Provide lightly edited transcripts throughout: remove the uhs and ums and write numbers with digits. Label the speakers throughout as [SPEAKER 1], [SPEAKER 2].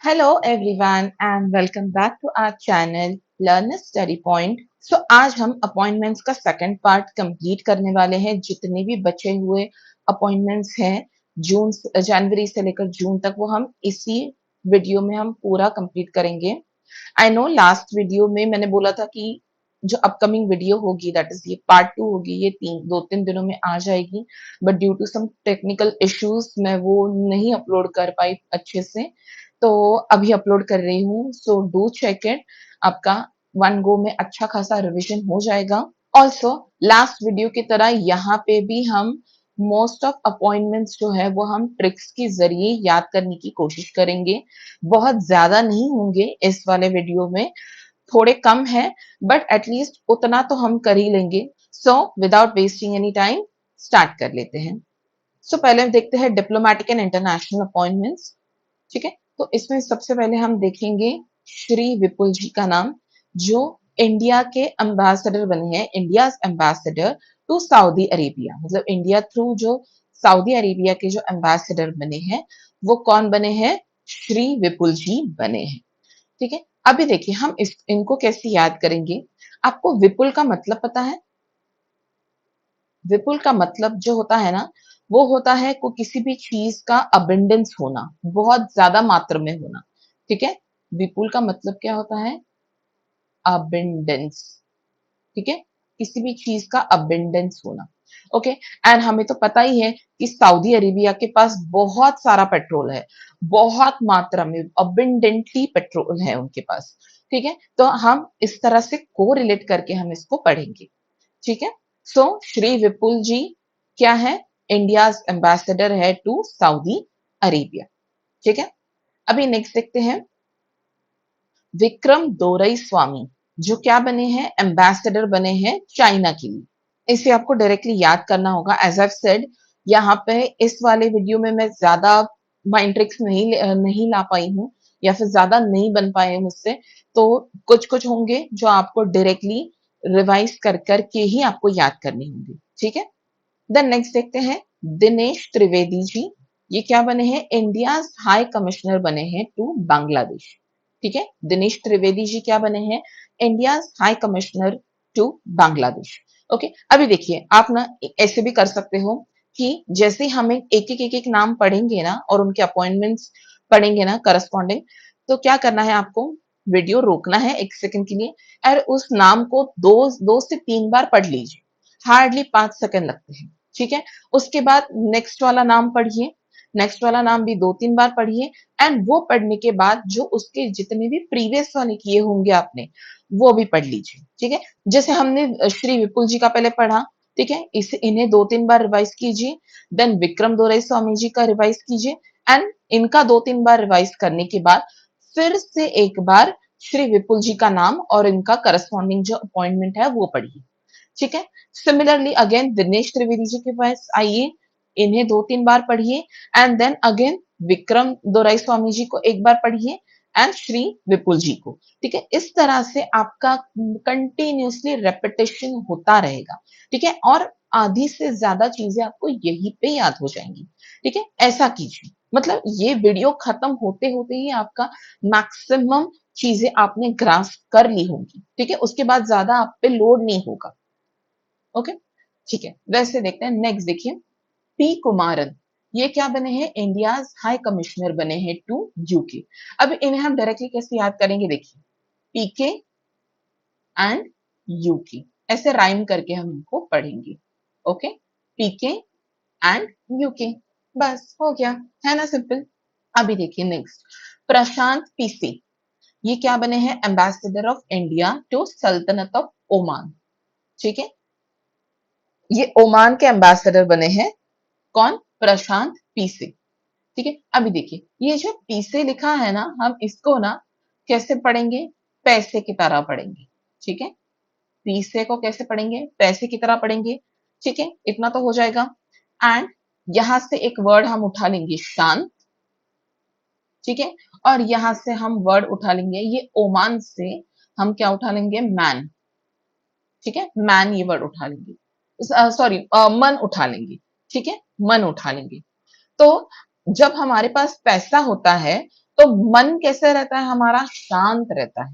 [SPEAKER 1] Hello everyone and welcome back to our channel learn study point. So आज हम appointments का second part complete करने वाले हैं। जितने भी बचे हुए अपॉइंटमेंट्स हैं जनवरी से लेकर जून तक, वो हम इसी वीडियो में हम पूरा कंप्लीट करेंगे। आई नो लास्ट वीडियो में मैंने बोला था कि जो अपकमिंग वीडियो होगी दैट इज ये पार्ट 2 होगी, ये 2-3 दिनों में आ जाएगी, but due to some technical issues मैं वो नहीं अपलोड कर पाई अच्छे से, तो अभी अपलोड कर रही हूँ। सो डू चेक इट, आपका वन गो में अच्छा खासा रिविजन हो जाएगा। ऑल्सो लास्ट वीडियो की तरह यहाँ पे भी हम मोस्ट ऑफ अपॉइंटमेंट्स जो है वो हम ट्रिक्स के जरिए याद करने की कोशिश करेंगे। बहुत ज्यादा नहीं होंगे इस वाले वीडियो में, थोड़े कम है, बट एटलीस्ट उतना तो हम कर ही लेंगे। So without wasting any time start कर लेते हैं। सो पहले देखते हैं डिप्लोमेटिक एंड इंटरनेशनल अपॉइंटमेंट्स। ठीक है, तो इसमें सबसे पहले हम देखेंगे श्री विपुल जी का नाम, जो इंडिया के एम्बेसडर बने हैं, India ambassador to Saudi Arabia. मतलब इंडिया थ्रू जो सऊदी अरेबिया के जो एम्बेसडर बने हैं, वो कौन बने हैं? श्री विपुल जी बने हैं। ठीक है, अभी देखिए हम इनको कैसे याद करेंगे। आपको विपुल का मतलब पता है? विपुल का मतलब जो होता है ना, वो होता है को किसी भी चीज का अबंडेंस होना, बहुत ज्यादा मात्रा में होना। ठीक है, विपुल का मतलब क्या होता है? अबंडेंस। ठीक है, किसी भी चीज का अबंडेंस होना। ओके, एंड हमें तो पता ही है कि सऊदी अरेबिया के पास बहुत सारा पेट्रोल है, बहुत मात्रा में अबंडेंटली पेट्रोल है उनके पास। ठीक है, तो हम इस तरह से को रिलेट करके हम इसको पढ़ेंगे। ठीक है, सो श्री विपुल जी क्या है? इंडिया एम्बेसडर है टू सऊदी अरेबिया। ठीक है, अभी नेक्स्ट देखते हैं विक्रम दोरई स्वामी, जो क्या बने हैं? एम्बेसडर बने हैं चाइना के लिए। इसे आपको डायरेक्टली याद करना होगा। एज आई सेड, यहाँ पे इस वाले वीडियो में मैं ज्यादा माइंड ट्रिक्स नहीं ला पाई हूँ, या फिर ज्यादा नहीं बन पाए मुझसे, तो कुछ कुछ होंगे जो आपको डायरेक्टली रिवाइज कर करके ही आपको याद करनी होंगी। ठीक है, देन नेक्स्ट देखते हैं दिनेश त्रिवेदी जी। ये क्या बने हैं? इंडिया हाई कमिश्नर बने हैं टू बांग्लादेश। ठीक है, दिनेश त्रिवेदी जी क्या बने हैं? India high commissioner to Bangladesh. Okay, अभी देखिए आप ना ऐसे भी कर सकते हो कि जैसे हमें एक एक नाम पढ़ेंगे ना और उनके अपॉइंटमेंट्स पढ़ेंगे ना करस्पॉन्डिंग, तो क्या करना है आपको? वीडियो रोकना है 1 सेकंड के लिए और उस नाम को दो से 3 बार पढ़ लीजिए। हार्डली 5 सेकंड लगते हैं। ठीक है, उसके बाद नेक्स्ट वाला नाम पढ़िए, नेक्स्ट वाला नाम भी 2-3 बार पढ़िए, एंड वो पढ़ने के बाद जो उसके जितने भी प्रीवियस वाले किए होंगे आपने, वो भी पढ़ लीजिए। ठीक है, जैसे हमने श्री विपुल जी का पहले पढ़ा, ठीक है, इसे इन्हें 2-3 बार रिवाइज कीजिए। देन विक्रम दोरई स्वामी जी का रिवाइज कीजिए, एंड इनका 2-3 बार रिवाइज करने के बाद फिर से एक बार श्री विपुल जी का नाम और इनका करस्पॉन्डिंग जो अपॉइंटमेंट है वो पढ़िए। ठीक है, सिमिलरली अगेन दिनेश त्रिवेदी जी के पास आइए, इन्हें 2-3 बार पढ़िए, and then again Vikram Dorai Swami ji को एक बार पढ़िए, एंड श्री विपुल जी को। ठीक है, इस तरह से आपका कंटिन्यूसली रेपिटेशन होता रहेगा। ठीक है, और आधी से ज्यादा चीजें आपको यहीं पे याद हो जाएंगी। ठीक है, ऐसा कीजिए। मतलब ये वीडियो खत्म होते होते ही आपका मैक्सिमम चीजें आपने ग्रास्प कर ली होंगी। ठीक है, उसके बाद ज्यादा आप पे लोड नहीं होगा। ओके, ठीक है, वैसे देखते हैं नेक्स्ट। देखिए पी कुमारन, ये क्या बने हैं? इंडिया हाई कमिश्नर बने हैं टू यूके। अब इन्हें हम डायरेक्टली कैसे याद करेंगे? देखिए पीके एंड यूके, ऐसे राइम करके हम इनको पढ़ेंगे। ओके, पीके एंड यूके, बस हो गया, है ना सिंपल। अभी देखिए नेक्स्ट प्रशांत पीसी, ये क्या बने हैं? एम्बेसडर ऑफ इंडिया टू सल्तनत ऑफ ओमान। ठीक है, ये ओमान के एम्बेसडर बने हैं। कौन? प्रशांत पीसे। ठीक है, अभी देखिए ये जो पीसे लिखा है ना, हम इसको ना कैसे पढ़ेंगे? पैसे की तरह पढ़ेंगे। ठीक है, पीसे को कैसे पढ़ेंगे? पैसे की तरह पढ़ेंगे। ठीक है, इतना तो हो जाएगा। एंड यहां से एक वर्ड हम उठा लेंगे शांत। ठीक है, और यहां से हम वर्ड उठा लेंगे, ये ओमान से हम क्या उठा लेंगे? मैन। ठीक है, मैन ये वर्ड उठा लेंगे, सॉरी मन उठा लेंगे। ठीक है, मन उठा लेंगे। तो जब हमारे पास पैसा होता है, तो मन कैसे रहता है हमारा? शांत रहता है।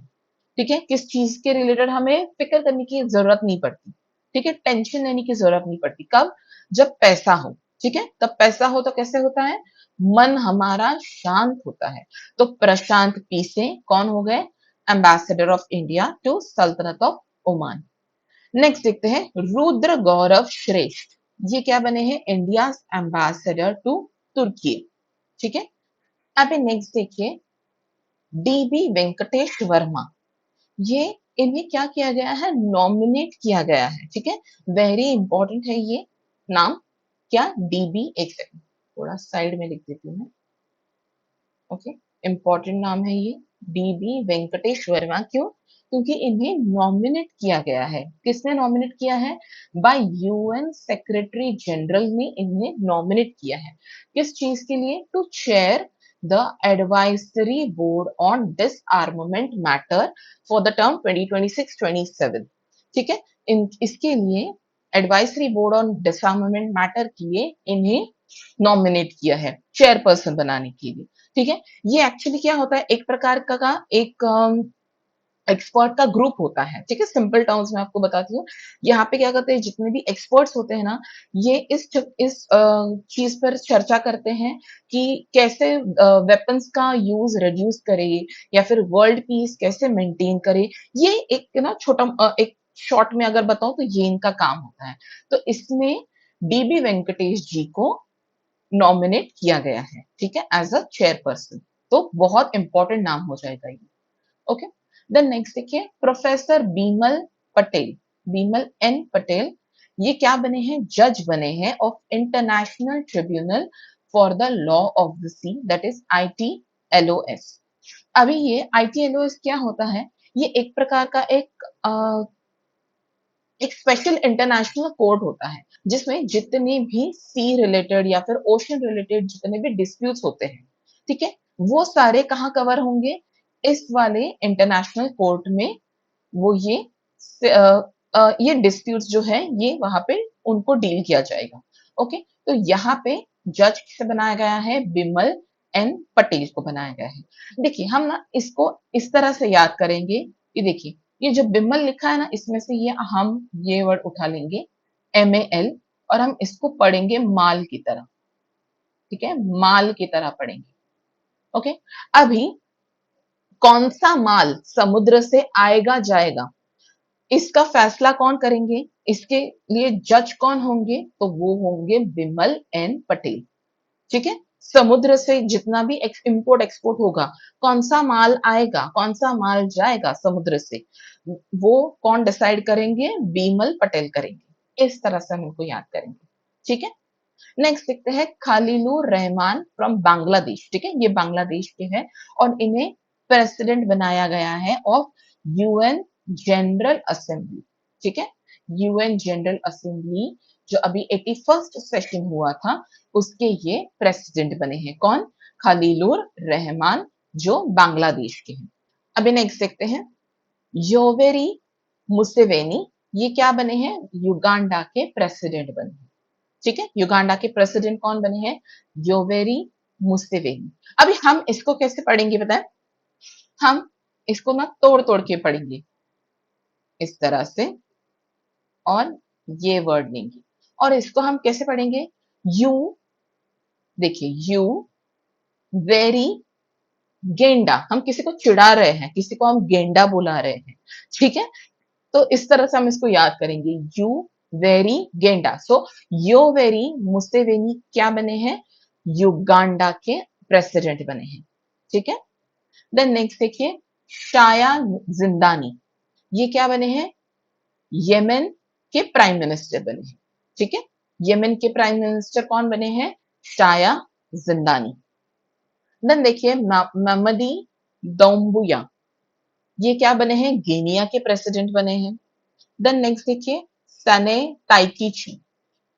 [SPEAKER 1] ठीक है, किस चीज के रिलेटेड हमें फिक्र करने की जरूरत नहीं पड़ती। ठीक है, टेंशन लेने की जरूरत नहीं पड़ती। कब? जब पैसा हो। ठीक है, तब पैसा हो तो कैसे होता है? मन हमारा शांत होता है। तो प्रशांत पी से कौन हो गए? एम्बेसडर ऑफ इंडिया टू सल्तनत ऑफ ओमान। नेक्स्ट देखते हैं रुद्र गौरव श्रेष्ठ। ये क्या बने हैं? इंडिया एम्बेसडर टू तुर्की। ठीक है, अभी नेक्स्ट देखिए डीबी वेंकटेश वर्मा। ये इन्हें क्या किया गया है? नॉमिनेट किया गया है। ठीक है, वेरी इंपॉर्टेंट है ये नाम। क्या? डीबी, एक सेकंड थोड़ा साइड में लिख देती हूँ मैं। ओके, इंपॉर्टेंट नाम है ये डीबी वेंकटेश वर्मा। क्यों? क्योंकि इन्हें नॉमिनेट किया गया है। किसने नॉमिनेट किया है? बाय यूएन सेक्रेटरी जनरल ने इन्हें नॉमिनेट किया है। किस चीज के लिए? To chair the advisory board on disarmament matter for the term 2026-27। ठीक है, इसके लिए advisory board on disarmament matter के लिए इन्हें नॉमिनेट किया है चेयरपर्सन बनाने के लिए। ठीक है, ये एक्चुअली क्या होता है? एक प्रकार का एक एक्सपर्ट का ग्रुप होता है। ठीक है, सिंपल टर्म्स में आपको बताती हूँ। यहाँ पे क्या करते हैं, जितने भी एक्सपर्ट्स होते हैं ना, ये इस चीज पर चर्चा करते हैं कि कैसे वेपन्स का यूज रिड्यूस करे या फिर वर्ल्ड पीस कैसे मेंटेन करे। ये एक ना छोटा एक शॉर्ट में अगर बताऊं तो ये इनका काम होता है। तो इसमें डीबी वेंकटेश जी को नॉमिनेट किया गया है। ठीक है, एज अ चेयरपर्सन। तो बहुत इंपॉर्टेंट नाम हो जाएगा ये। ओके, देन नेक्स्ट देखिए प्रोफेसर बीमल पटेल। बीमल एन पटेल ये क्या बने हैं? जज बने हैं of international tribunal for the law of the sea, that is ITLOS। अभी ये ITLOS क्या होता है? ये एक प्रकार का एक स्पेशल इंटरनेशनल कोर्ट होता है जिसमें जितने भी सी रिलेटेड या फिर ओशन रिलेटेड जितने भी डिस्प्यूट्स होते हैं, ठीक है, वो सारे कहाँ कवर होंगे? इस वाले इंटरनेशनल कोर्ट में। वो ये डिस्प्यूट्स जो है ये वहां पे उनको डील किया जाएगा। ओके, तो यहाँ पे जज किसे बनाया गया है? बिमल एन पटेल को बनाया गया है। देखिए हम ना इसको इस तरह से याद करेंगे कि देखिए ये जो बिमल लिखा है ना, इसमें से हम ये वर्ड उठा लेंगे MAL और हम इसको पढ़ेंगे माल की तरह। ठीक है, माल की तरह पढ़ेंगे। ओके, अभी कौन सा माल समुद्र से आएगा जाएगा, इसका फैसला कौन करेंगे? इसके लिए जज कौन होंगे? तो वो होंगे बिमल एन पटेल। ठीक है, समुद्र से जितना भी इंपोर्ट एक्सपोर्ट होगा, कौन सा माल आएगा कौन सा माल जाएगा समुद्र से, वो कौन डिसाइड करेंगे? बीमल पटेल करेंगे। इस तरह से हम इनको याद करेंगे। ठीक है, नेक्स्ट देखते हैं खलीलुर रहमान फ्रॉम बांग्लादेश। ठीक है, ये बांग्लादेश के हैं और इन्हें प्रेसिडेंट बनाया गया है ऑफ यूएन जनरल असेंबली। ठीक है, यूएन जनरल असेंबली जो अभी 81st सेशन हुआ था उसके ये प्रेसिडेंट बने हैं। कौन? खलीलुर रहमान, जो बांग्लादेश के हैं। अभी नेक्स्ट देखते हैं योवेरी मुसेवेनी। ये क्या बने हैं? युगांडा के प्रेसिडेंट बने हैं। ठीक है, युगांडा के प्रेसिडेंट कौन बने हैं? Yoweri Museveni. अभी हम इसको कैसे पढ़ेंगे बताएं? हम इसको ना तोड़ तोड़ के पढ़ेंगे इस तरह से और ये वर्ड लेंगे और इसको हम कैसे पढ़ेंगे? यू, देखिए यू वेरी गेंडा। हम किसी को चिढ़ा रहे हैं, किसी को हम गेंडा बुला रहे हैं। ठीक है, तो इस तरह से हम इसको याद करेंगे यू वेरी गेंडा। सो यो वेरी मुसेवेनी क्या बने हैं? युगांडा के प्रेसिडेंट बने हैं। ठीक है, देन नेक्स्ट देखिए शाया जिंदानी। ये क्या बने हैं? यमन के प्राइम मिनिस्टर बने हैं। ठीक है, यमन के प्राइम मिनिस्टर कौन बने हैं? शाया जिंदानी। देन देखिए मोहम्मदी दोम्बुया। ये क्या बने हैं? गिनिया के प्रेसिडेंट बने हैं। देन नेक्स्ट देखिए सने ताइकीची।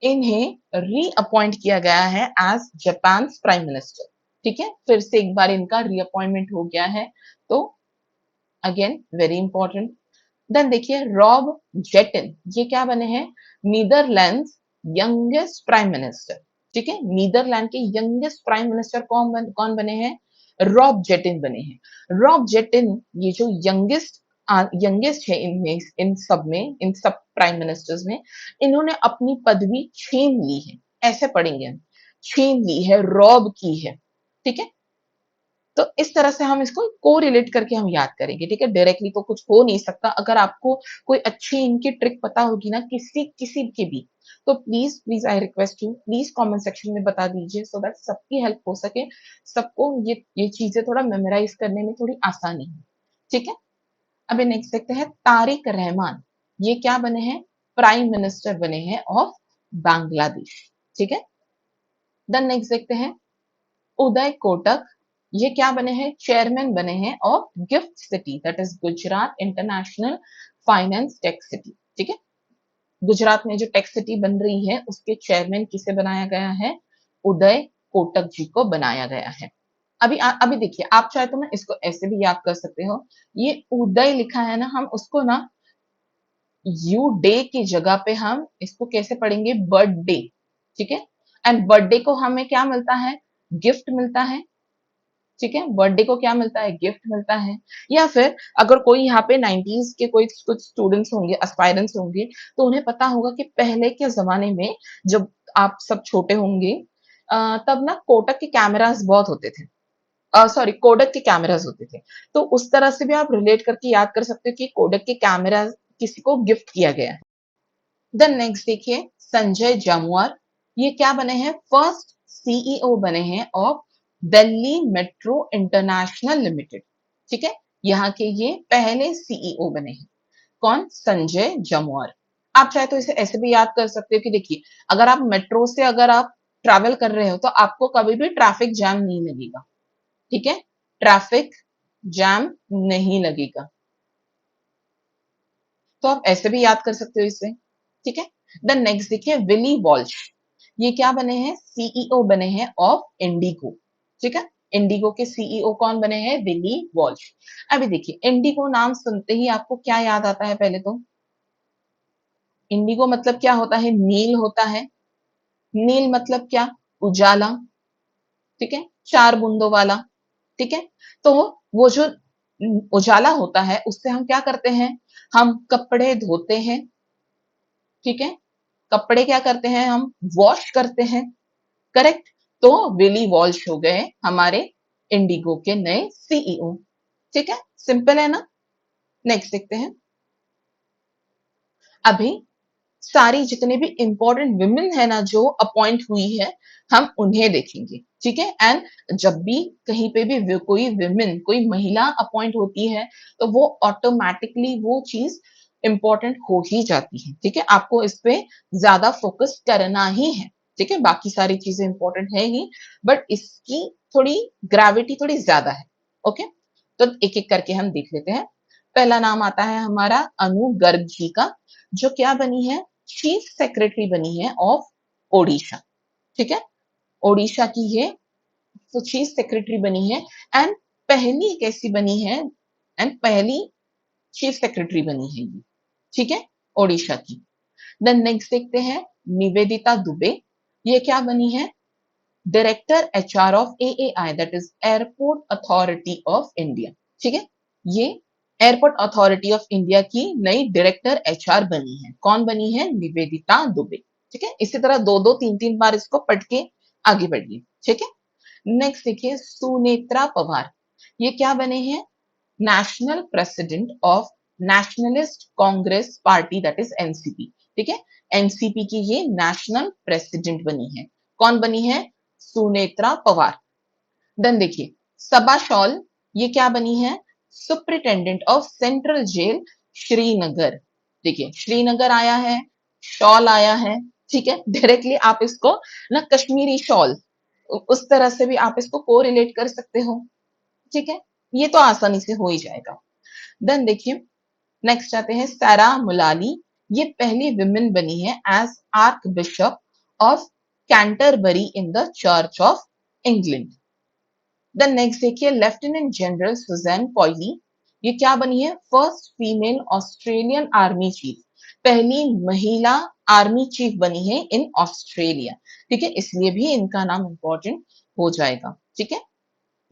[SPEAKER 1] इन्हें रीअपॉइंट किया गया है एज जापान प्राइम मिनिस्टर। ठीक है, फिर से एक बार इनका रीअपॉइंटमेंट हो गया है। तो अगेन वेरी इंपॉर्टेंट। देन देखिए रॉब जेटन। ये क्या बने हैं? Netherlands youngest prime minister. ठीक है, नीदरलैंड के यंगेस्ट प्राइम मिनिस्टर कौन बने हैं? रॉब जेटिन बने हैं। रॉब जेटिन ये जो यंगेस्ट है इनमें, इन सब प्राइम मिनिस्टर्स में, इन्होंने अपनी पदवी छीन ली है, ऐसे पढ़ेंगे हम, छीन ली है, रॉब की है, ठीक है। तो इस तरह से हम इसको कोरिलेट करके हम याद करेंगे, ठीक है। डायरेक्टली तो कुछ हो नहीं सकता। अगर आपको कोई अच्छी इनकी ट्रिक पता होगी ना किसी किसी की भी, तो please please I request you, please comment section में बता दीजिए, सो दैट सबकी हेल्प हो सके, सबको ये चीजें थोड़ा मेमोराइज करने में थोड़ी आसानी हो, ठीक है। अभी नेक्स्ट देखते हैं, तारिक रहमान, ये क्या बने हैं, प्राइम मिनिस्टर बने हैं ऑफ बांग्लादेश, ठीक है। देन नेक्स्ट देखते हैं, उदय कोटक, ये क्या बने हैं, चेयरमैन बने हैं of gift city, that is Gujarat international finance tech city, ठीक है। गुजरात में जो टेक सिटी बन रही है उसके चेयरमैन किसे बनाया गया है, उदय कोटक जी को बनाया गया है। अभी देखिए, आप चाहे तो ना इसको ऐसे भी याद कर सकते हो, ये उदय लिखा है ना, हम उसको ना यू डे की जगह पे हम इसको कैसे पढ़ेंगे, बर्थडे, ठीक है। एंड बर्थडे को हमें क्या मिलता है, गिफ्ट मिलता है, ठीक है। बर्थडे को क्या मिलता है, गिफ्ट मिलता है। या फिर अगर कोई यहाँ पे 90s के कोई कुछ स्टूडेंट्स होंगे, एस्पायरेंट्स होंगे, तो उन्हें पता होगा कि पहले के जमाने में जब आप सब छोटे होंगे, तब ना कोटक के कैमरास बहुत होते थे, सॉरी कोडक के कैमरास होते थे। तो उस तरह से भी आप रिलेट करके याद कर सकते हो कि कोडक के कैमरा किसी को गिफ्ट किया गया है। देन नेक्स्ट देखिए, संजय जामुआर, ये क्या बने हैं, फर्स्ट सीईओ बने हैं of Delhi metro international limited, ठीक है। यहाँ के ये पहले सीईओ बने हैं, कौन, संजय जामुआर। आप चाहे तो इसे ऐसे भी याद कर सकते हो कि देखिए, अगर आप मेट्रो से अगर आप ट्रैवल कर रहे हो तो आपको कभी भी ट्रैफिक जैम नहीं लगेगा, ठीक है, ट्रैफिक जैम नहीं लगेगा। तो आप ऐसे भी याद कर सकते हो इसे, ठीक है। देन नेक्स्ट देखिए, विली वॉल्श, ये क्या बने हैं, सीईओ बने हैं ऑफ इंडिगो, ठीक है। इंडिगो के सीईओ कौन बने हैं, विली वॉल्श। अभी देखिए, इंडिगो नाम सुनते ही आपको क्या याद आता है, पहले तो इंडिगो मतलब क्या होता है, नील होता है। नील मतलब क्या, उजाला, ठीक है, चार बूंदों वाला, ठीक है। तो वो जो उजाला होता है उससे हम क्या करते हैं, हम कपड़े धोते हैं, ठीक है। कपड़े क्या करते हैं, हम वॉश करते हैं, करेक्ट। तो विली वॉल्श हो गए हमारे इंडिगो के नए सीईओ, ठीक है, सिंपल है ना। नेक्स्ट देखते हैं, अभी सारी जितने भी इंपॉर्टेंट विमेन है ना जो अपॉइंट हुई है, हम उन्हें देखेंगे, ठीक है। एंड जब भी कहीं पे भी कोई विमेन, कोई महिला अपॉइंट होती है, तो वो ऑटोमेटिकली वो चीज इंपॉर्टेंट हो ही जाती है, ठीक है। आपको इस पे ज्यादा फोकस करना ही है, ठीक है। बाकी सारी चीजें इंपॉर्टेंट है ही, बट इसकी थोड़ी ग्रेविटी थोड़ी ज्यादा है, ओके। तो एक एक करके हम देख लेते हैं। पहला नाम आता है हमारा अनु गर्ग जी का, जो क्या बनी है, चीफ सेक्रेटरी बनी है ऑफ ओडिशा, ठीक है। ओडिशा की ये तो चीफ सेक्रेटरी बनी है, एंड पहली कैसी बनी है, एंड पहली चीफ सेक्रेटरी बनी है ये, ठीक है, ओडिशा की। देन नेक्स्ट देखते हैं, निवेदिता दुबे, ये क्या बनी है, director HR of AAI, that is airport authority of India, ठीक है। ये एयरपोर्ट अथॉरिटी ऑफ इंडिया की नई डायरेक्टर एचआर बनी है, कौन बनी है, निवेदिता दुबे, ठीक है। इसी तरह दो दो तीन तीन बार इसको पढ़ के आगे बढ़िए, ठीक है। नेक्स्ट देखिए, सुनेत्रा पवार, ये क्या बने हैं, national president of nationalist Congress party, that is NCP, ठीक है। एनसीपी की ये नेशनल प्रेसिडेंट बनी है, कौन बनी है, सुनेत्रा पवार। देन देखिए, सबा शॉल, ये क्या बनी है, superintendent of central jail Srinagar, देखिए श्रीनगर आया है, शॉल आया है, ठीक है। डायरेक्टली आप इसको ना कश्मीरी शॉल, उस तरह से भी आप इसको कोरिलेट कर सकते हो, ठीक है। ये तो आसानी से हो ही जाएगा। देन देखिए, नेक्स्ट आते हैं, सारा मुलाली, ये पहली विमेन बनी है as archbishop of Canterbury in the Church of England. Then next देखिए, लेफ्टिनेंट जनरल सुजैन पॉयली, ये क्या बनी है, first female Australian army chief, पहली महिला आर्मी चीफ बनी है इन ऑस्ट्रेलिया, ठीक है। इसलिए भी इनका नाम इंपॉर्टेंट हो जाएगा, ठीक है।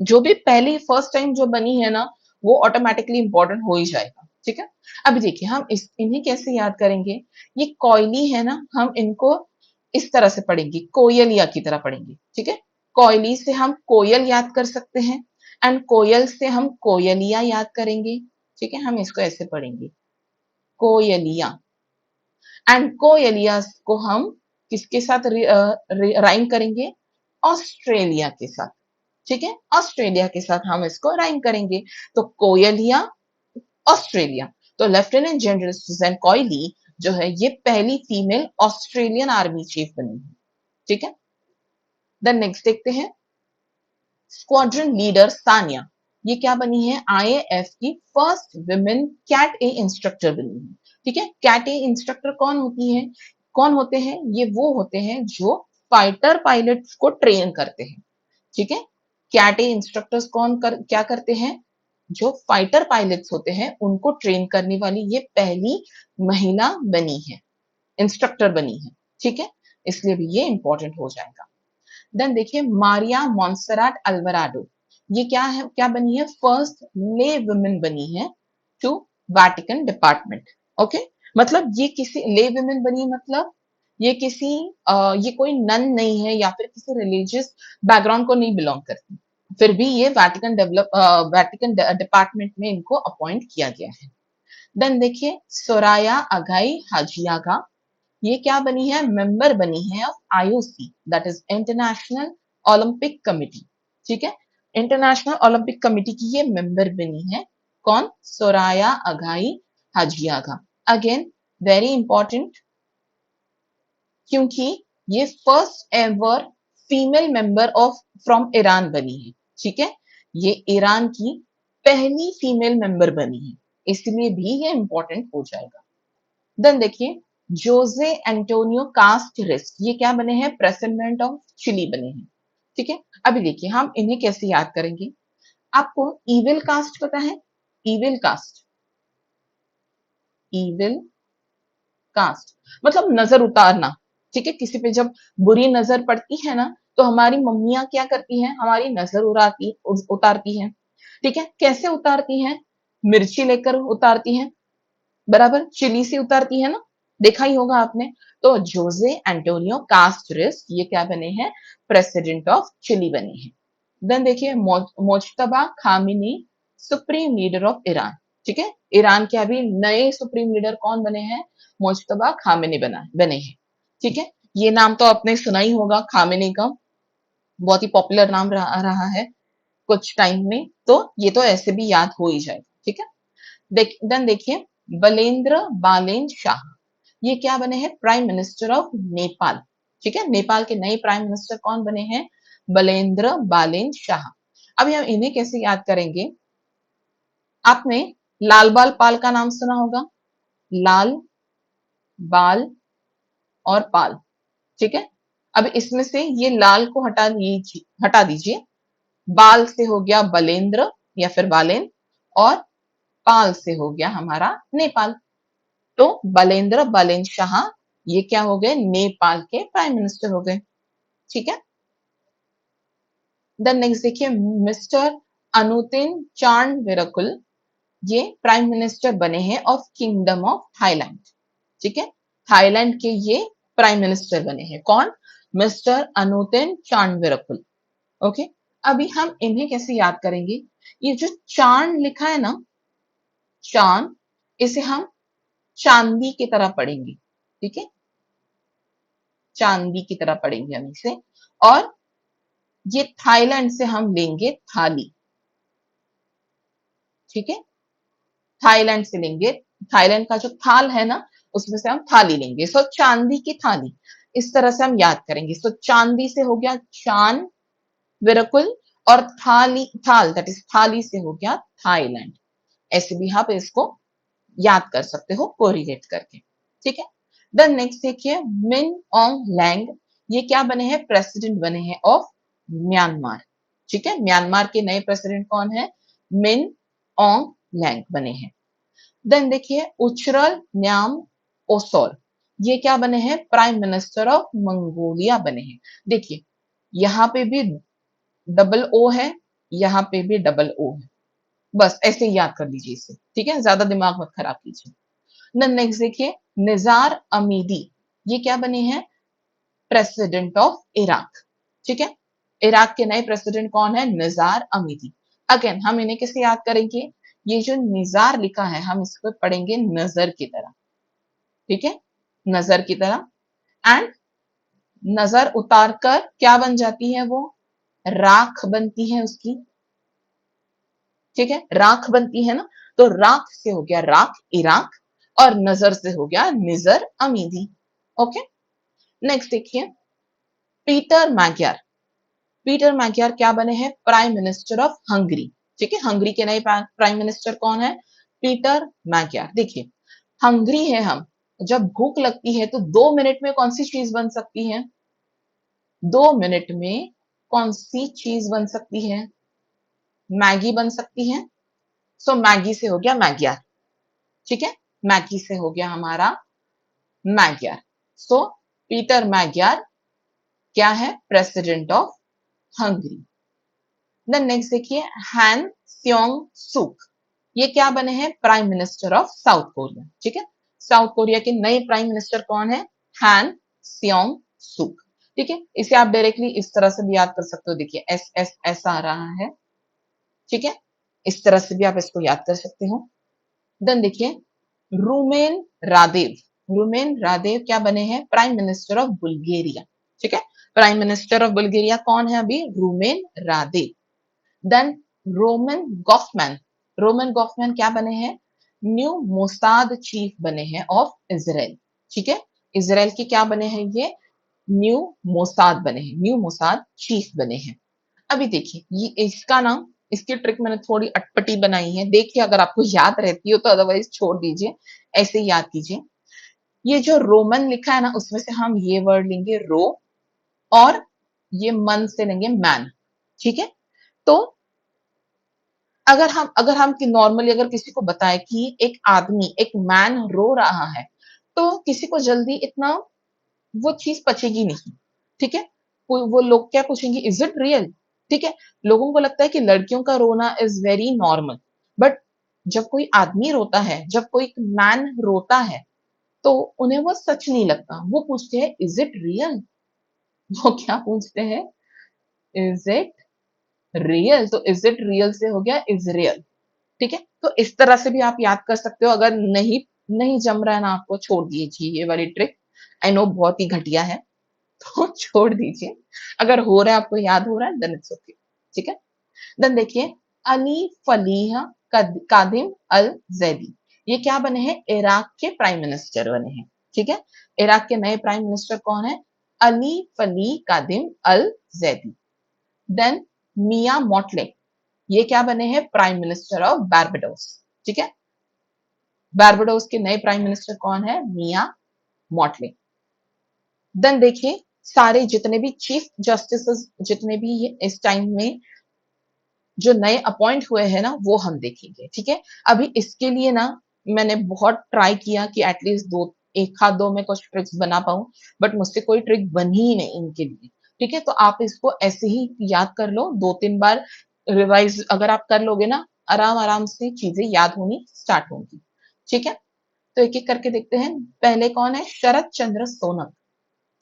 [SPEAKER 1] जो भी पहली फर्स्ट टाइम जो बनी है ना, वो ऑटोमेटिकली इंपॉर्टेंट हो ही जाएगा, ठीक है। अभी देखिए हम इन्हें कैसे याद करेंगे। ये कोयली है ना, हम इनको इस तरह से पढ़ेंगे, कोयलिया की तरह पढ़ेंगे, ठीक है। कोयली से हम कोयल याद कर सकते हैं, एंड कोयल से हम कोयलिया याद करेंगे, ठीक है। हम इसको ऐसे पढ़ेंगे, कोयलिया। एंड कोयलिया को हम किसके साथ राइम करेंगे, ऑस्ट्रेलिया के साथ, ठीक है। ऑस्ट्रेलिया के साथ हम इसको राइम करेंगे, तो कोयलिया, ऑस्ट्रेलिया। तो लेफ्टिनेंट जनरल सुजैन कॉयली जो है ये पहली फीमेल ऑस्ट्रेलियन आर्मी चीफ बनी है, ठीक है। देन नेक्स्ट देखते हैं, स्क्वाड्रन लीडर सानिया, ये क्या बनी है, आईएएफ की first women Cat A instructor बनी है, ठीक है। कैट ए इंस्ट्रक्टर कौन होती है, कौन होते हैं, ये वो होते हैं जो फाइटर पायलट्स को ट्रेन करते हैं, ठीक है। कैट ए इंस्ट्रक्टर्स क्या करते हैं, जो फाइटर पायलट्स होते हैं उनको ट्रेन करने वाली ये पहली महिला बनी है, इंस्ट्रक्टर बनी है, ठीक है। इसलिए भी ये इंपॉर्टेंट हो जाएगा। देन देखिए, मारिया मॉन्सेराट अल्वाराडो, ये क्या है, क्या बनी है, फर्स्ट ले वुमेन बनी है टू वेटिकन डिपार्टमेंट, ओके। मतलब ये किसी ले वुमेन बनी, मतलब ये किसी ये कोई नन नहीं है या फिर किसी रिलीजियस बैकग्राउंड को नहीं बिलोंग करती, फिर भी ये वेटिकन डिपार्टमेंट में इनको अपॉइंट किया गया है। देन देखिए, सोराया अगाई हाजियागा, ये क्या बनी है, मेंबर बनी है of IOC, that is international Olympic committee, ठीक है। इंटरनेशनल ओलंपिक कमिटी की ये मेंबर बनी है, कौन, सोराया अगाई हाजियागा। अगेन वेरी इंपॉर्टेंट, क्योंकि ये first ever female member of from Iran बनी है, ठीक है। ये ईरान की पहली फीमेल मेंबर बनी है, इसलिए भी ये इंपॉर्टेंट हो जाएगा। देन देखिए, जोसे एंटोनियो कास्टरेस, ये क्या बने हैं, प्रेसिडेंट ऑफ चिली बने हैं, ठीक है। अभी देखिए हम इन्हें कैसे याद करेंगे। आपको इविल कास्ट पता है, इविल कास्ट, इविल कास्ट मतलब नजर उतारना, ठीक है। किसी पे जब बुरी नजर पड़ती है ना, तो हमारी मम्मियां क्या करती हैं, हमारी नजर उतारती हैं, ठीक है। कैसे उतारती हैं, मिर्ची लेकर उतारती हैं, बराबर, चिली से उतारती है ना, देखा ही होगा आपने। तो जोसे एंटोनियो कास्टरेस ये क्या बने हैं, प्रेसिडेंट ऑफ चिली बने हैं। देन देखिए, Mojtaba Khamenei, supreme leader of Iran, ठीक है। ईरान के अभी नए सुप्रीम लीडर कौन बने हैं, मोज्तबा खामिनी बने हैं, ठीक है। ये नाम तो आपने सुना ही होगा, खामिनी का बहुत ही पॉपुलर नाम रहा है कुछ टाइम में, तो ये तो ऐसे भी याद हो ही जाएगा, ठीक है। देन देखिए, बलेंद्र बालेन शाह, ये क्या बने हैं, प्राइम मिनिस्टर ऑफ नेपाल, ठीक है। नेपाल के नए प्राइम मिनिस्टर कौन बने हैं, बलेंद्र बालेन शाह। अभी हम इन्हें कैसे याद करेंगे, आपने लाल बाल पाल का नाम सुना होगा, लाल बाल और पाल, ठीक है। अब इसमें से ये लाल को हटा दीजिए, बाल से हो गया बलेंद्र या फिर बालेन, और पाल से हो गया हमारा नेपाल। तो बलेंद्र बालेन शाह ये क्या हो गए, नेपाल के प्राइम मिनिस्टर हो गए, ठीक है। देन नेक्स्ट देखिए, मिस्टर अनुतिन चांड विरकुल, ये प्राइम मिनिस्टर बने हैं ऑफ किंगडम ऑफ थाईलैंड, ठीक है। थाईलैंड के ये प्राइम मिनिस्टर बने हैं, कौन, मिस्टर अनुतिन चांड विरकुल, ओके। अभी हम इन्हें कैसे याद करेंगे, ये जो चांद लिखा है ना, चांद, इसे हम चांदी की तरह पढ़ेंगे, ठीक है, चांदी की तरह पढ़ेंगे हम इसे। और ये थाईलैंड से हम लेंगे थाली, ठीक है, थाईलैंड से लेंगे, थाईलैंड का जो थाल है ना, उसमें से हम थाली लेंगे, सो चांदी की थाली, इस तरह से हम याद करेंगे। सो चांदी से हो गया चांद विरकुल, और थाल दैट इज थाली से हो गया थाईलैंड। ऐसे भी आप इसको याद कर सकते हो कोरिलेट करके, ठीक है। देन नेक्स्ट देखिए, मिन ओंग लैंग, ये क्या बने हैं, प्रेसिडेंट बने हैं ऑफ म्यांमार, ठीक है। म्यांमार के नए प्रेसिडेंट कौन है, मिन ओंग लैंग बने हैं। देन देखिए, उचरल न्याम ओसोल, ये क्या बने हैं, प्राइम मिनिस्टर ऑफ मंगोलिया बने हैं। देखिए यहाँ पे भी डबल ओ है, यहाँ पे भी डबल ओ है। बस ऐसे ही याद कर लीजिए इसे, ठीक है, ज्यादा दिमाग मत खराब कीजिए। देन नेक्स्ट देखिए, निजार अमीदी, ये क्या बने हैं? प्रेसिडेंट ऑफ इराक, ठीक है। इराक के नए प्रेसिडेंट कौन है? निजार अमीदी। अगेन हम इन्हें कैसे याद करेंगे? ये जो निजार लिखा है हम इसको पढ़ेंगे नजर की तरह, ठीक है, नजर की तरह। एंड नजर उतार कर क्या बन जाती है वो? राख बनती है उसकी, ठीक है, राख बनती है ना। तो राख से हो गया राख इराक, और नजर से हो गया निजर अमीदी। ओके, नेक्स्ट देखिए, पीटर मैग्यार। पीटर मैग्यार क्या बने हैं? प्राइम मिनिस्टर ऑफ हंगरी, ठीक है। हंगरी के नए प्राइम मिनिस्टर कौन है? Peter Magyar. देखिए, हंगरी है हम, जब भूख लगती है तो 2 मिनट में कौन सी चीज बन सकती है? 2 मिनट में कौन सी चीज बन सकती है? मैगी बन सकती है। सो मैगी से हो गया मैग्यार, ठीक है, मैगी से हो गया हमारा मैग्यार। सो पीटर मैग्यार क्या है? President of Hungary. Then next देखिए, हैन स्योंग सुक, ये क्या बने हैं? Prime minister of South Korea, ठीक है। साउथ कोरिया के नए प्राइम मिनिस्टर कौन है? हैन स्योंग सुक, ठीक है। इसे आप डायरेक्टली इस तरह से भी याद कर सकते हो, देखिए एस एस एस आ रहा है, ठीक है, इस तरह से भी आप इसको याद कर सकते हो। देन देखिए, रूमेन रादेव। रूमेन रादेव क्या बने हैं? प्राइम मिनिस्टर ऑफ बुल्गारिया, ठीक है। प्राइम मिनिस्टर ऑफ बुल्गारिया कौन है अभी? Rumen Radev. Then Roman Gofman. Roman Gofman क्या बने हैं? न्यू मोसाद चीफ बने हैं ऑफ इजराइल, ठीक है। इजराइल के क्या बने हैं ये? न्यू मोसाद बने हैं, न्यू मोसाद चीफ बने हैं। अभी देखिए, ये इसका नाम, इसकी ट्रिक मैंने थोड़ी अटपटी बनाई है, देखिए अगर आपको याद रहती हो तो, अदरवाइज छोड़ दीजिए, ऐसे ही याद कीजिए। ये जो रोमन लिखा है ना, उसमें से हम ये वर्ड लेंगे रो, और ये मन से लेंगे मैन, ठीक है। तो अगर हम नॉर्मली अगर किसी को बताए कि एक आदमी, एक मैन रो रहा है, तो किसी को जल्दी इतना वो चीज पचेगी नहीं, ठीक है। वो लोग क्या पूछेंगे? इज इट रियल, ठीक है। लोगों को लगता है कि लड़कियों का रोना इज वेरी नॉर्मल, बट जब कोई आदमी रोता है, जब कोई मैन रोता है, तो उन्हें वो सच नहीं लगता, वो पूछते हैं इज इट रियल। वो क्या पूछते हैं? Is it real. तो इज इट रियल से हो गया इजराइल, ठीक है। तो इस तरह से भी आप याद कर सकते हो। अगर नहीं नहीं जम रहा है ना आपको, छोड़ दीजिए ये वाली ट्रिक, आई नो बहुत ही घटिया है, तो छोड़ दीजिए। अगर हो रहा है, आपको याद हो रहा है, देन इट्स ओके, ठीक है। देन देखिए, अली फलीह कादिम अल जैदी, ये क्या बने हैं? इराक के प्राइम मिनिस्टर बने हैं, ठीक है। इराक के नए प्राइम मिनिस्टर कौन है? अली फली कादिम अल जैदी। देन मिया मोटले, ये क्या बने हैं? प्राइम मिनिस्टर ऑफ बारबाडोस, ठीक है। बारबाडोस के नए प्राइम मिनिस्टर कौन है? मिया मोटले। देन देखिए, सारे जितने भी चीफ जस्टिस जितने भी इस टाइम में जो नए अपॉइंट हुए हैं ना, वो हम देखेंगे, ठीक है। अभी इसके लिए ना मैंने बहुत ट्राई किया कि एटलीस्ट दो, एक हाथ दो में कुछ ट्रिक्स बना पाऊं, बट मुझसे कोई ट्रिक बनी ही नहीं इनके लिए, ठीक है। तो आप इसको ऐसे ही याद कर लो, 2-3 बार रिवाइज अगर आप कर लोगे ना, आराम आराम से चीजें याद होनी स्टार्ट होंगी, ठीक है। तो एक एक करके देखते हैं। पहले कौन है? शरद चंद्र सोनक,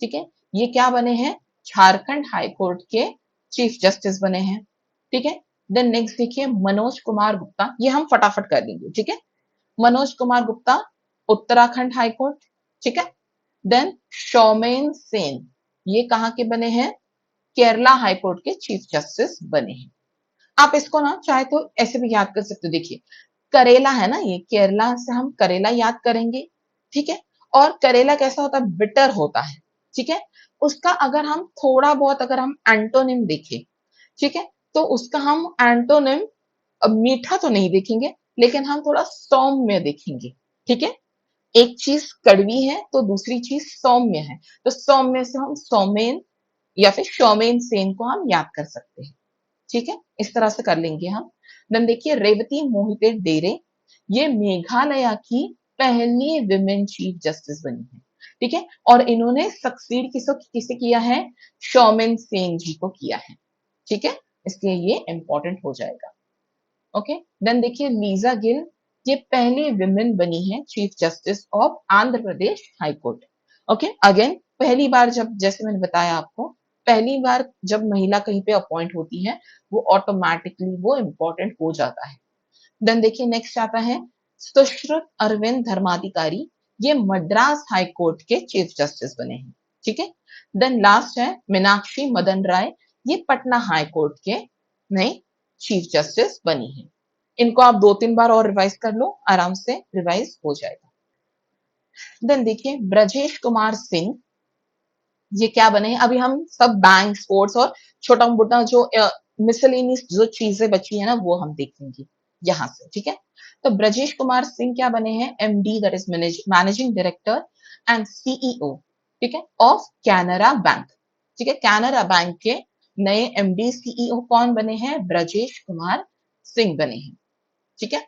[SPEAKER 1] ठीक है। ये क्या बने हैं? झारखंड हाई कोर्ट के चीफ जस्टिस बने हैं, ठीक है। देन नेक्स्ट देखिए, मनोज कुमार गुप्ता, ये हम फटाफट कर लेंगे, ठीक है। मनोज कुमार गुप्ता, उत्तराखंड हाई कोर्ट, ठीक है। देन शौमेन सेन, ये कहाँ के बने हैं? केरला हाई कोर्ट के चीफ जस्टिस बने हैं। आप इसको ना चाहे तो ऐसे भी याद कर सकते हो, देखिए करेला है ना, ये केरला से हम करेला याद करेंगे, ठीक है। और करेला कैसा होता है? बिटर होता है, ठीक है। उसका अगर हम थोड़ा बहुत अगर हम एंटोनिम देखें, ठीक है, तो उसका हम एंटोनिम मीठा तो नहीं देखेंगे, लेकिन हम थोड़ा सौम्य देखेंगे, ठीक है। एक चीज कड़वी है तो दूसरी चीज सौम्य है, तो सौम्य से हम सौमेन या फिर शौमेन सेन को हम याद कर सकते हैं, ठीक है। इस तरह से कर लेंगे हम। देन देखिए, रेवती मोहिते डेरे, ये मेघालय की पहली विमेन चीफ जस्टिस बनी है, ठीक है। और इन्होंने सक्सीड किसे किसे किया है? शौमेन सेन जी को किया है, ठीक है। इसलिए ये इंपॉर्टेंट हो जाएगा। ओके, देन देखिए लीजा गिल, ये पहली विमेन बनी है chief justice of Andhra Pradesh high court. Okay, again पहली बार, जब जैसे मैंने बताया आपको, पहली बार जब महिला कहीं पे अपॉइंट होती है वो ऑटोमेटिकली वो इंपॉर्टेंट हो जाता है। देन देखिए नेक्स्ट आता है सुश्रुत अरविंद धर्माधिकारी, ये मद्रास हाई कोर्ट के चीफ जस्टिस बने हैं। ठीक है, देन लास्ट है मीनाक्षी मदन राय, ये पटना हाई कोर्ट के नए चीफ जस्टिस बनी है। इनको आप 2-3 बार और रिवाइज कर लो, आराम से रिवाइज हो जाएगा। देन देखिए ब्रजेश कुमार सिंह, ये क्या बने हैं? अभी हम सब बैंक, स्पोर्ट्स और छोटा मोटा जो मिसलेनियस जो चीजें बची है ना वो हम देखेंगे यहाँ से। ठीक है, तो ब्रजेश कुमार सिंह क्या बने हैं? MD, that is managing director and CEO, ठीक है, ऑफ कैनरा बैंक। ठीक है, कैनरा बैंक के नए एमडी सीईओ कौन बने हैं? ब्रजेश कुमार सिंह बने हैं। ठीक है,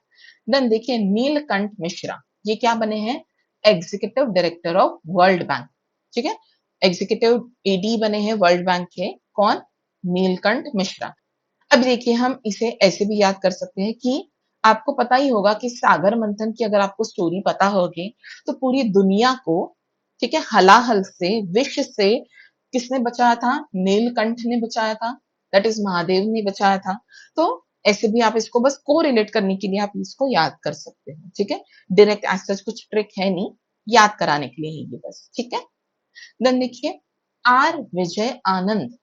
[SPEAKER 1] देन देखिए नीलकंठ मिश्रा, ये क्या बने हैं? Executive director of world bank. ठीक है, एग्जीक्यूटिव एडी बने हैं वर्ल्ड बैंक के, कौन? नीलकंठ मिश्रा। अब देखिए हम इसे ऐसे भी याद कर सकते हैं कि आपको पता ही होगा कि सागर मंथन की अगर आपको स्टोरी पता होगी तो पूरी दुनिया को, ठीक है, हलाहल से, विष से किसने बचाया था? नीलकंठ ने बचाया था, दैट इज महादेव ने बचाया था। तो ऐसे भी आप इसको बस को रिलेट करने के लिए आप इसको याद कर सकते हो। ठीक है, डायरेक्ट एज सच कुछ ट्रिक है नहीं, याद कराने के लिए है ये बस। ठीक है, देन देखिए आर विजय आनंद,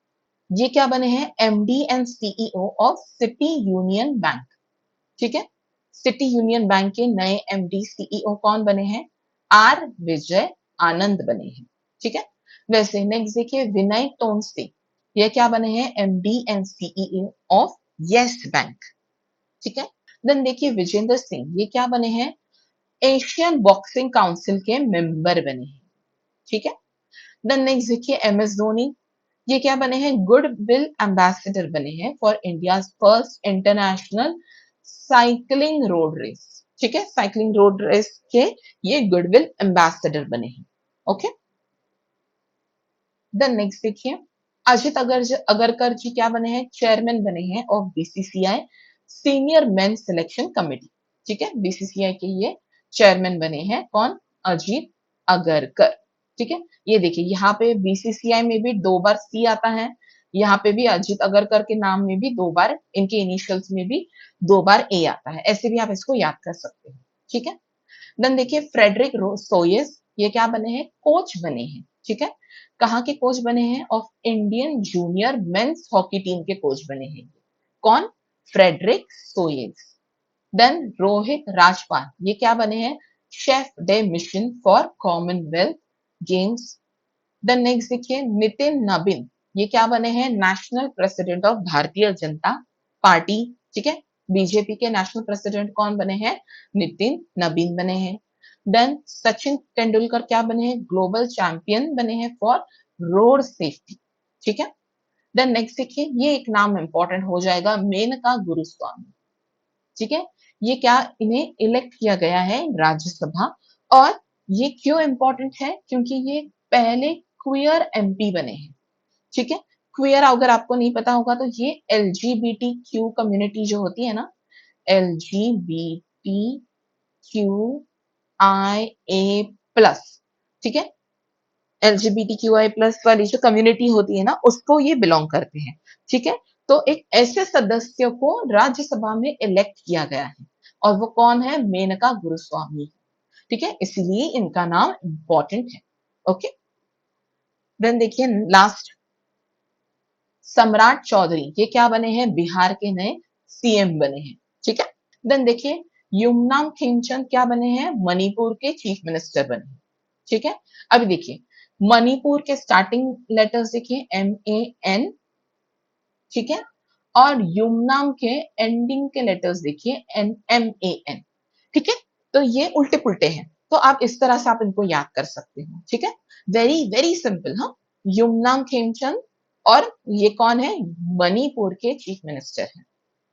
[SPEAKER 1] ये क्या बने हैं? MD and CEO of city union bank. ठीक है, सिटी यूनियन बैंक के नए एमडी सीईओ कौन बने हैं? आर विजय आनंद बने हैं। ठीक है, वैसे नेक्स्ट देखिए विनय टोनसे, ये क्या बने हैं? MD and CEO of yes bank. ठीक है, देन देखिए विजेंद्र सिंह, ये क्या बने हैं? एशियन बॉक्सिंग काउंसिल के मेंबर बने हैं। ठीक है, देन नेक्स्ट देखिए एम एस धोनी, ये क्या बने हैं? गुड विल एम्बेसडर बने हैं for India first international cycling road race. ठीक है, साइकिलिंग रोड रेस के ये गुडविल एम्बेसडर बने हैं। ओके, देन नेक्स्ट देखिए अजित अगरकर जी क्या बने हैं? चेयरमैन बने हैं of BCCI senior main selection committee. ठीक है, बीसीसीआई के ये चेयरमैन बने हैं, कौन? अजीत अगरकर। ठीक है, ये देखिए यहाँ पे बीसीसीआई में भी 2 बार सी आता है, यहाँ पे भी अजीत अगरकर के नाम में भी 2 बार, इनके इनिशियल्स में भी 2 बार ए आता है। ऐसे भी आप इसको याद कर सकते हैं। ठीक है, देन देखिए फ्रेडरिक सोयस, ये क्या बने हैं? कोच बने हैं। ठीक है, कहाँ के कोच बने हैं? Of Indian junior men's hockey team के कोच बने हैं। कौन? Frederick Soyez. Then Rohit Rajpal, ये क्या बने हैं? Chef de mission for Commonwealth Games. Then next देखिए नितिन नबीन, ये क्या बने हैं? National president of Bharatiya Janata party. ठीक है, बीजेपी के नेशनल प्रेसिडेंट कौन बने हैं? नितिन नबीन बने हैं। देन सचिन तेंदुलकर क्या बने हैं? ग्लोबल चैंपियन बने हैं फॉर रोड सेफ्टी। ठीक है, देन नेक्स्ट देखिए ये एक नाम इंपॉर्टेंट हो जाएगा, मेनका गुरुस्वामी। ठीक है, ये क्या, इन्हें इलेक्ट किया गया है राज्यसभा, और ये क्यों इंपॉर्टेंट है? क्योंकि ये पहले क्वियर एमपी बने हैं। ठीक है, क्वियर अगर आपको नहीं पता होगा तो ये एलजीबीटी क्यू कम्युनिटी जो होती है ना, LGBT Q I A plus, ठीक है, एलजीबीटी क्यू आई प्लस वाली जो कम्युनिटी होती है ना उसको ये बिलोंग करते हैं। ठीक है, तो एक ऐसे सदस्य को राज्यसभा में इलेक्ट किया गया है और वो कौन है? मेनका गुरुस्वामी। ठीक है, इसीलिए इनका नाम इंपॉर्टेंट है। ओके, देन देखिए लास्ट सम्राट चौधरी, ये क्या बने हैं? बिहार के नए सीएम बने हैं। ठीक है, देन देखिए युमनाम खिमचंद क्या बने हैं? मणिपुर के चीफ मिनिस्टर बने हैं। ठीक है, अभी देखिए मणिपुर के स्टार्टिंग लेटर्स देखिए MAN। ठीक है, और युमनाम के एंडिंग के लेटर्स देखिए NMAN। ठीक है, तो ये उल्टे पुल्टे हैं, तो आप इस तरह से आप इनको याद कर सकते हो। ठीक है, वेरी वेरी सिंपल। हाँ, युमनाम खेमचंद, और ये कौन है? मणिपुर के चीफ मिनिस्टर हैं।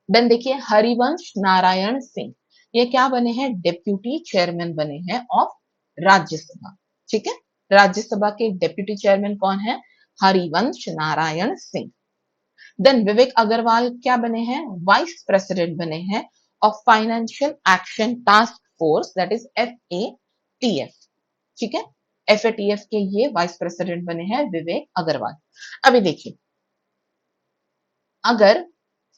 [SPEAKER 1] देन देखिए हरिवंश नारायण सिंह, ये क्या बने हैं? डेप्यूटी चेयरमैन बने हैं ऑफ राज्यसभा। ठीक है, राज्यसभा के डेप्यूटी चेयरमैन कौन है? हरिवंश नारायण सिंह। देन विवेक अग्रवाल क्या बने हैं, वाइस प्रेसिडेंट बने हैं of financial action task force, that is FATF। ठीक है, FATF के ये वाइस प्रेसिडेंट बने हैं विवेक अग्रवाल। अभी देखिए, अगर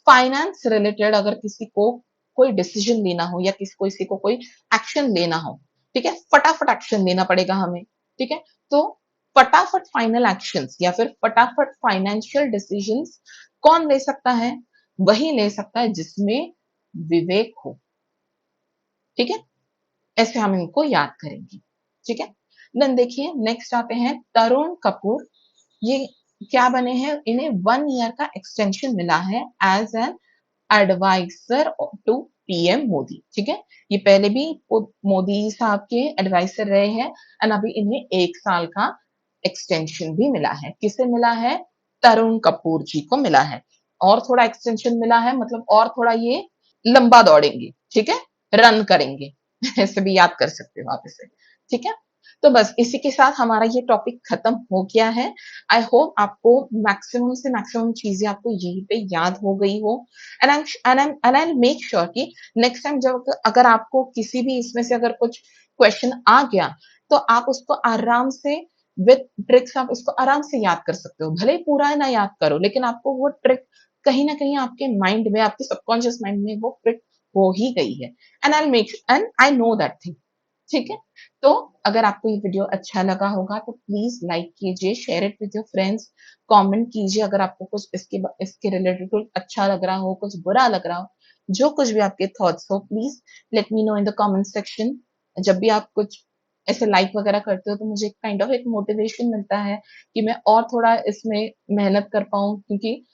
[SPEAKER 1] फाइनेंस रिलेटेड अगर किसी को कोई डिसीजन लेना हो या किसी को कोई एक्शन लेना हो, ठीक है, फटाफट एक्शन लेना पड़ेगा हमें, ठीक है, तो फटाफट फाइनल एक्शंस या फिर फटाफट फाइनेंशियल डिसीजंस कौन ले सकता है, वही ले सकता है जिसमें विवेक हो। ठीक है, ऐसे हम इनको याद करेंगे। ठीक है, देन देखिए नेक्स्ट आते हैं तरुण कपूर। ये क्या बने हैं, इन्हें 1 ईयर का एक्सटेंशन मिला है as an adviser to PM Modi. ठीक है, ये पहले भी मोदी साहब के एडवाइजर रहे हैं एंड अभी इन्हें 1 साल का एक्सटेंशन भी मिला है। किसे मिला है, तरुण कपूर जी को मिला है। और थोड़ा एक्सटेंशन मिला है मतलब और थोड़ा ये लंबा दौड़ेंगे, ठीक है, रन करेंगे ऐसे भी याद कर सकते हो आप इसे। ठीक है, तो बस इसी के साथ हमारा ये टॉपिक खत्म हो गया है। आई होप आपको मैक्सिमम से मैक्सिमम चीजें आपको यहीं पे याद हो गई हो एंड आई मेक श्योर कि नेक्स्ट टाइम जब अगर आपको किसी भी इसमें से अगर कुछ क्वेश्चन आ गया तो आप उसको आराम से विद ट्रिक्स आप इसको आराम से याद कर सकते हो। भले ही पूरा ना याद करो लेकिन आपको वो ट्रिक कहीं ना कहीं आपके माइंड में, आपके सबकॉन्शियस माइंड में वो फिट हो ही गई है and I know that thing. ठीक है, तो अगर आपको ये वीडियो अच्छा लगा होगा तो प्लीज लाइक कीजिए, share it with your friends, comment कीजिए अगर आपको कुछ इसके रिलेटेड कुछ अच्छा लग रहा हो, कुछ बुरा लग रहा हो, जो कुछ भी आपके थॉट्स हो please let me know in the comment section. जब भी आप कुछ ऐसे लाइक वगैरह करते हो तो मुझे काइंड ऑफ एक मोटिवेशन मिलता है कि मैं और थोड़ा इसमें मेहनत कर पाऊँ, क्योंकि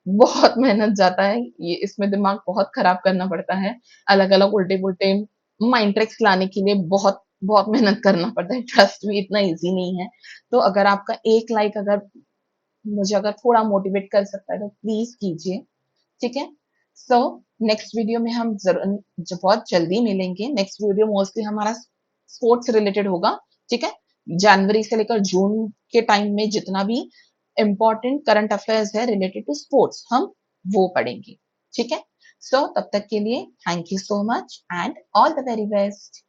[SPEAKER 1] बहुत मेहनत जाता है ये, इसमें दिमाग बहुत खराब करना पड़ता है, अलग अलग उल्टे पुल्टे माइंड ट्रिक्स लाने के लिए बहुत बहुत मेहनत करना पड़ता है, ट्रस्ट मी इतना इजी नहीं है। तो अगर आपका एक लाइक अगर मुझे अगर थोड़ा मोटिवेट कर सकता है तो प्लीज कीजिए। ठीक है, सो नेक्स्ट वीडियो में हम जरूर बहुत जल्दी मिलेंगे। नेक्स्ट वीडियो मोस्टली हमारा स्पोर्ट्स रिलेटेड होगा। ठीक है, जनवरी से लेकर जून के टाइम में जितना भी इंपॉर्टेंट करंट अफेयर्स है रिलेटेड टू स्पोर्ट्स हम वो पढ़ेंगे। ठीक है, सो तब तक के लिए thank you so much and all the very best.